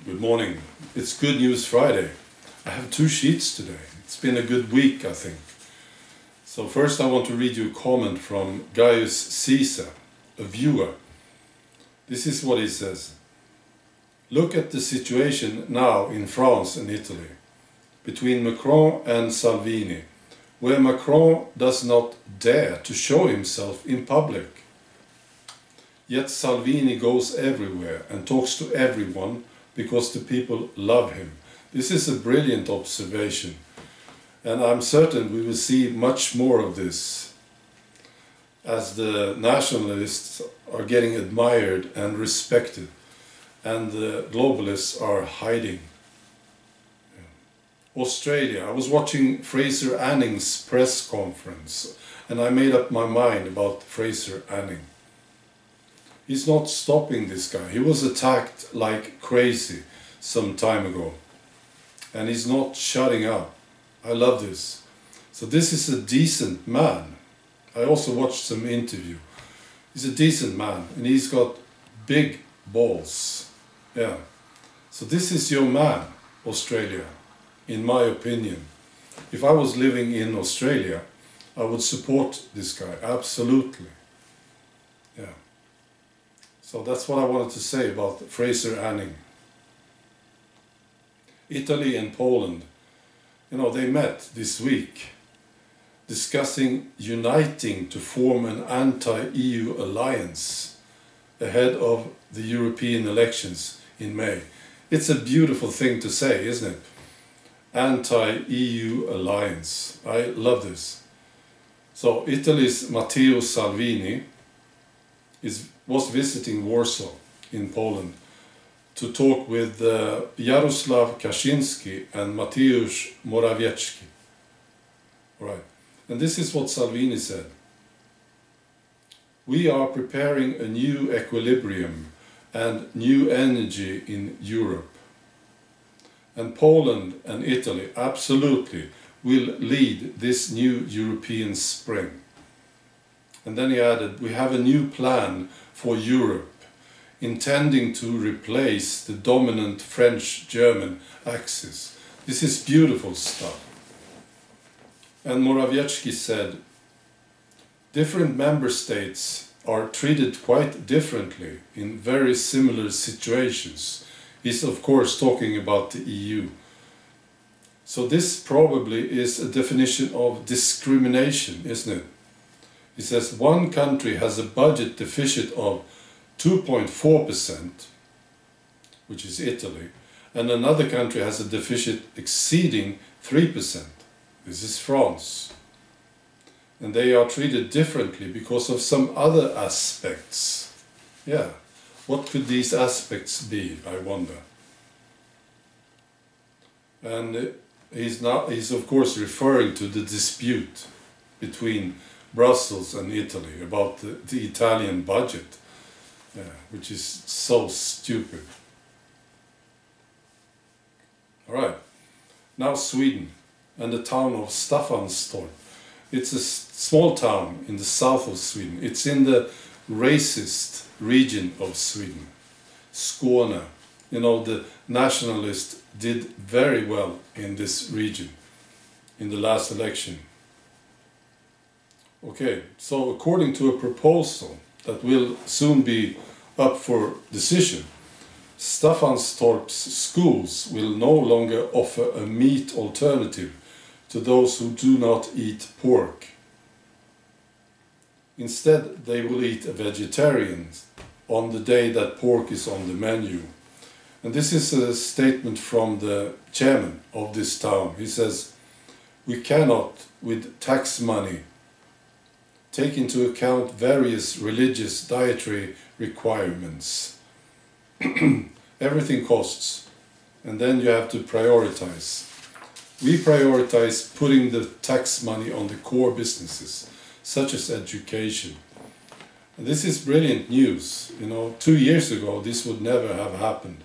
Good morning. It's Good News Friday. I have 2 sheets today. It's been a good week, I think. So first I want to read you a comment from Gaius Caesar, a viewer. This is what he says. Look at the situation now in France and Italy, between Macron and Salvini, where Macron does not dare to show himself in public. Yet Salvini goes everywhere and talks to everyone because the people love him. This is a brilliant observation, and I'm certain we will see much more of this, as the nationalists are getting admired and respected, and the globalists are hiding. Australia. I was watching Fraser Anning's press conference, and I made up my mind about Fraser Anning. He's not stopping, this guy. He was attacked like crazy some time ago, and he's not shutting up. I love this. So this is a decent man. I also watched some interview. He's a decent man, and he's got big balls. Yeah. So this is your man, Australia, in my opinion. If I was living in Australia, I would support this guy, absolutely. Yeah. So that's what I wanted to say about Fraser Anning. Italy and Poland, they met this week discussing uniting to form an anti-EU alliance ahead of the European elections in May. It's a beautiful thing to say, isn't it? Anti-EU alliance. I love this. So Italy's Matteo Salvini was visiting Warsaw in Poland to talk with Jarosław Kaczynski and Mateusz Morawiecki. Right. And this is what Salvini said. We are preparing a new equilibrium and new energy in Europe. And Poland and Italy absolutely will lead this new European spring. And then he added, we have a new plan for Europe, intending to replace the dominant French-German axis. This is beautiful stuff. And Morawiecki said, different member states are treated quite differently in very similar situations. He's of course talking about the EU. So this probably is a definition of discrimination, isn't it? He says one country has a budget deficit of 2.4%, which is Italy, and another country has a deficit exceeding 3%. This is France. And they are treated differently because of some other aspects. Yeah. What could these aspects be, I wonder? And he's of course referring to the dispute between Brussels and Italy about the Italian budget, which is so stupid. Alright, now Sweden and the town of Staffanstorp. It's a small town in the south of Sweden. It's in the racist region of Sweden, Skåne. The nationalists did very well in this region in the last election. Okay, so according to a proposal that will soon be up for decision, Staffanstorp's schools will no longer offer a meat alternative to those who do not eat pork. Instead, they will eat a vegetarian on the day that pork is on the menu. And this is a statement from the chairman of this town. He says, we cannot, with tax money, take into account various religious dietary requirements. Everything costs, and then you have to prioritize. We prioritize putting the tax money on the core businesses, such as education. And this is brilliant news. 2 years ago this would never have happened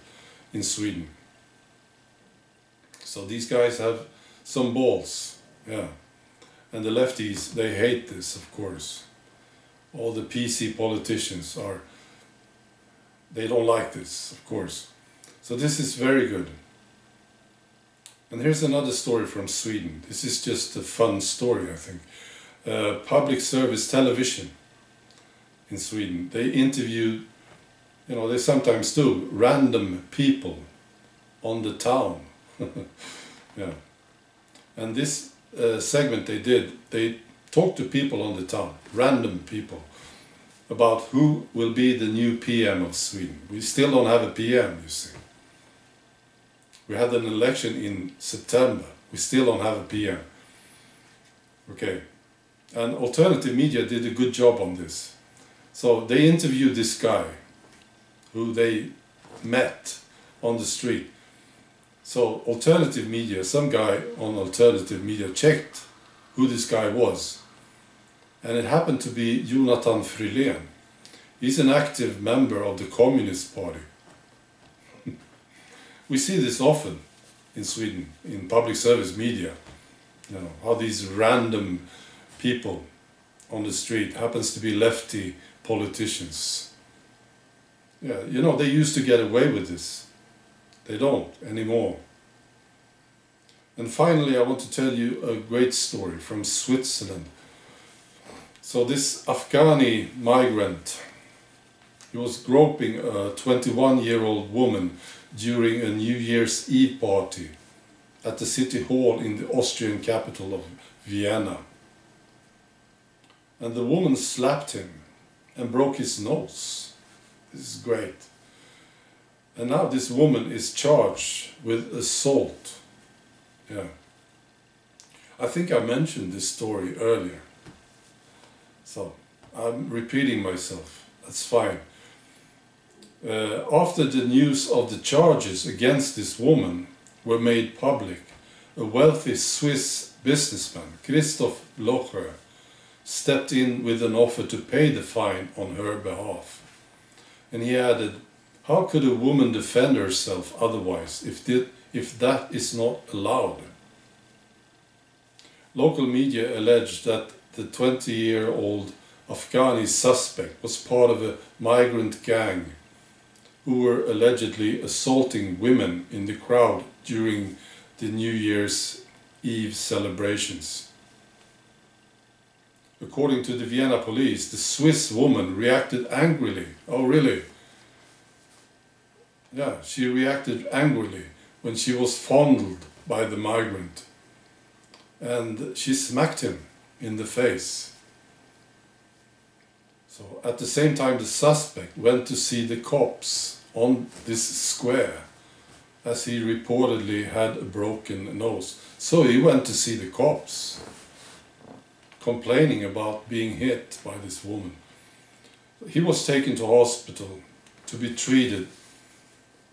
in Sweden. So these guys have some balls, yeah. And the lefties, they hate this, of course. All the PC politicians they don't like this, of course. So this is very good. And here's another story from Sweden. This is just a fun story, I think. Public service television in Sweden. They interview, you know, they sometimes do, random people on the town. Yeah. And this segment they did, they talked to people on the town, random people, about who will be the new PM of Sweden. We still don't have a PM, you see. We had an election in September. We still don't have a PM. Okay. And alternative media did a good job on this. So they interviewed this guy who they met on the street. So alternative media, some guy on alternative media checked who this guy was. And it happened to be Jonathan Frylén. He's an active member of the Communist Party. We see this often in Sweden, in public service media. You know, how these random people on the street happens to be lefty politicians. Yeah, you know, they used to get away with this. They don't anymore. And finally, I want to tell you a great story from Switzerland. So this Afghani migrant, he was groping a 21-year-old woman during a New Year's Eve party at the city hall in the Austrian capital of Vienna. And the woman slapped him and broke his nose. This is great. And now this woman is charged with assault. Yeah. I think I mentioned this story earlier. So I'm repeating myself. That's fine. After the news of the charges against this woman were made public, a wealthy Swiss businessman, Christoph Locher, stepped in with an offer to pay the fine on her behalf. And he added, how could a woman defend herself otherwise if that is not allowed? Local media alleged that the 20-year-old Afghani suspect was part of a migrant gang who were allegedly assaulting women in the crowd during the New Year's Eve celebrations. According to the Vienna police, the Swiss woman reacted angrily. Oh, really? Yeah, she reacted angrily when she was fondled by the migrant. And she smacked him in the face. So at the same time, the suspect went to see the cops on this square, as he reportedly had a broken nose. So he went to see the cops, complaining about being hit by this woman. He was taken to hospital to be treated,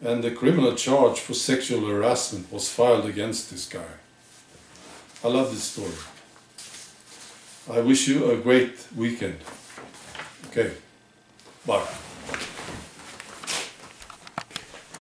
and the criminal charge for sexual harassment was filed against this guy. I love this story. I wish you a great weekend. Okay, bye.